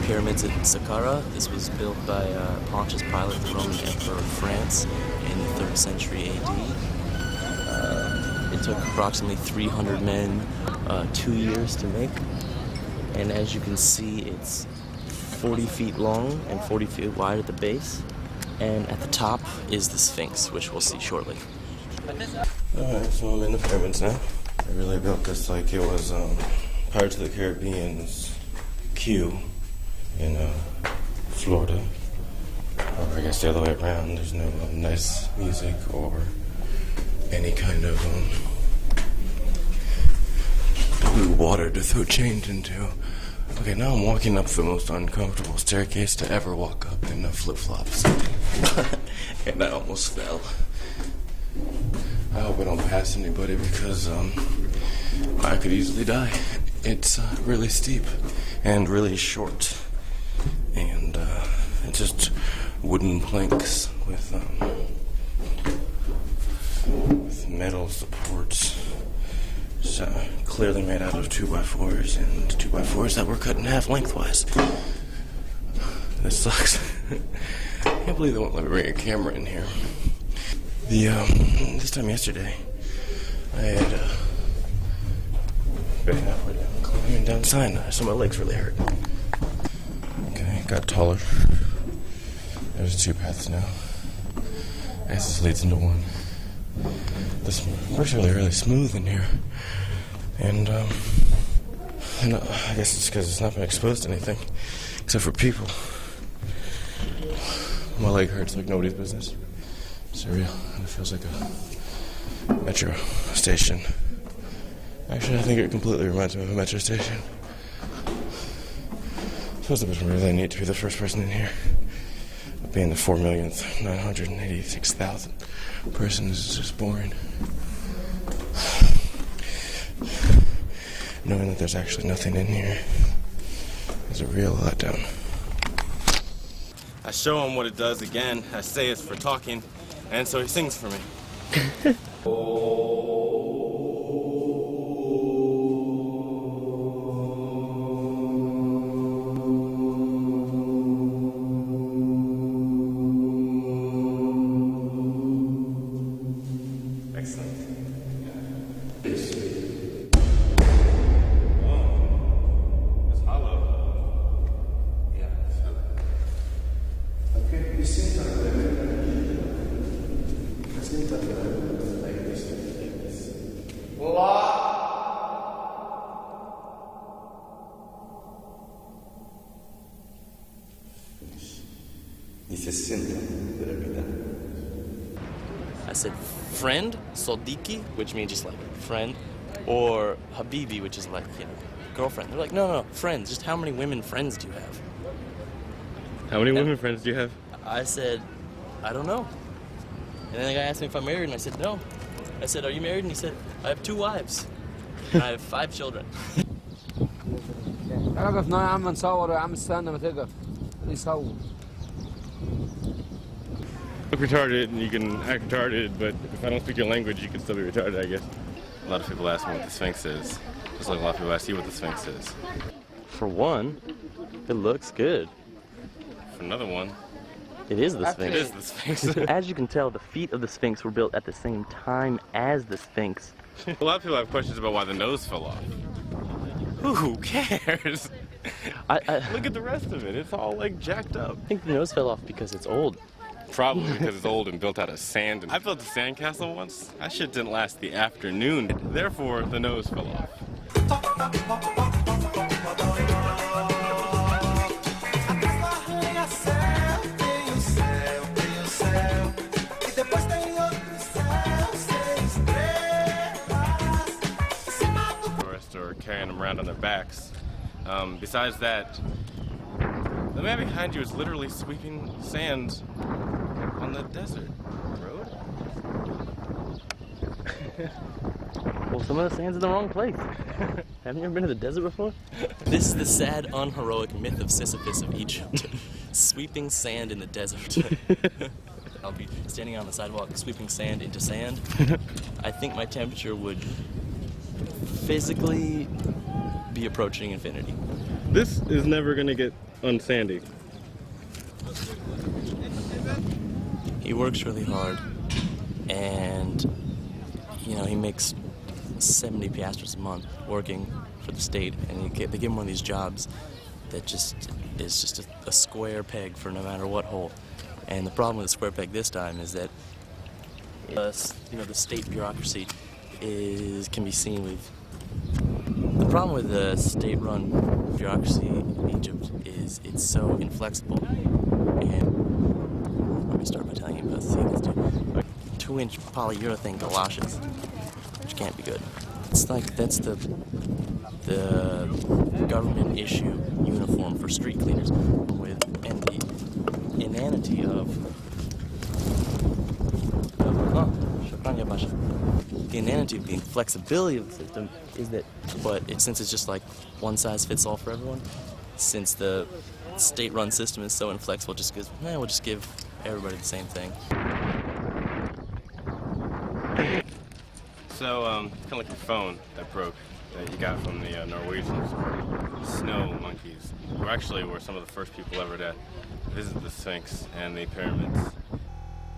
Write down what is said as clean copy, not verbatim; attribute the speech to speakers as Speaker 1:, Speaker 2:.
Speaker 1: pyramids at Saqqara. This was built by Pontius Pilate, the Roman Emperor of France, in the 3rd century AD. It took approximately 300 men 2 years to make. And as you can see, it's 40 feet long and 40 feet wide at the base. And at the top is the Sphinx, which we'll see shortly.
Speaker 2: Alright, so I'm in the pyramids now. They really built this like it was Pirates of the Caribbean's Q in Florida. Or I guess the other way around. There's no nice music or any kind of blue water to throw change into. Okay, now I'm walking up the most uncomfortable staircase to ever walk up in flip-flops. And I almost fell. I hope I don't pass anybody because I could easily die. It's really steep and really short. And it's just wooden planks with metal supports. So, clearly made out of 2x4s and 2x4s that were cut in half lengthwise. This sucks. I can't believe they won't let me bring a camera in here. This time yesterday, I had been upward and climbing down Sinai, so my legs really hurt. Okay, got taller. There's 2 paths now. I guess this leads into one. This looks really smooth in here. And I guess it's because it's not been exposed to anything, except for people. My leg hurts like nobody's business. It's surreal. It feels like a metro station. Actually, I think it completely reminds me of a metro station. I suppose it was really neat to be the first person in here. Being the 4,986,000 person is just boring. Knowing that there's actually nothing in here is a real letdown. I show him what it does again. I say it's for talking, and so he sings for me. Excellent. I said friend, Soldiki, which means just like friend, or Habibi, which is like, girlfriend. They're like, no, friends. Just how many women friends do you have? How many women friends do you have?
Speaker 1: I said, I don't know. And then the guy asked me if I'm married, and I said, no. I said, are you married? And he said, I have 2 wives. And I have 5 children.
Speaker 2: Look retarded and you can act retarded, but if I don't speak your language, you can still be retarded, I guess. A lot of people ask me what the Sphinx is. Just like a lot of people ask you what the Sphinx is.
Speaker 1: For one, it looks good.
Speaker 2: For another one,
Speaker 1: it is the Sphinx.
Speaker 2: It is the Sphinx.
Speaker 1: As you can tell, the feet of the Sphinx were built at the same time as the Sphinx.
Speaker 2: A lot of people have questions about why the nose fell off. Who cares? Look at the rest of it. It's all like jacked up.
Speaker 1: I think the nose fell off because it's old.
Speaker 2: Probably because it's old and built out of sand. I built a sandcastle once. That shit didn't last the afternoon. Therefore, the nose fell off. Tourists are carrying them around on their backs. Besides that, the man behind you is literally sweeping sand on the desert road.
Speaker 1: Well, some of the sand's in the wrong place. Haven't you ever been to the desert before? This is the sad, unheroic myth of Sisyphus of Egypt. Sweeping sand in the desert. I'll be standing on the sidewalk sweeping sand into sand. I think my temperature would physically be approaching infinity.
Speaker 2: This is never gonna get unsandy.
Speaker 1: He works really hard, and he makes 70 piastres a month working for the state, and they give him one of these jobs that just is just a square peg for no matter what hole. And the problem with the square peg this time is that the state bureaucracy can be seen with. The problem with the state-run bureaucracy in Egypt is it's so inflexible. And let me start by telling you about these two 2-inch polyurethane galoshes, which can't be good. It's like that's the government issue uniform for street cleaners, and the inanity of the inanity of the flexibility of the system is that, since it's just like one size fits all for everyone, since the state-run system is so inflexible, we'll just give everybody the same thing.
Speaker 2: So, kind of like the phone that broke that you got from the Norwegians, snow monkeys, were some of the first people ever to visit the Sphinx and the pyramids.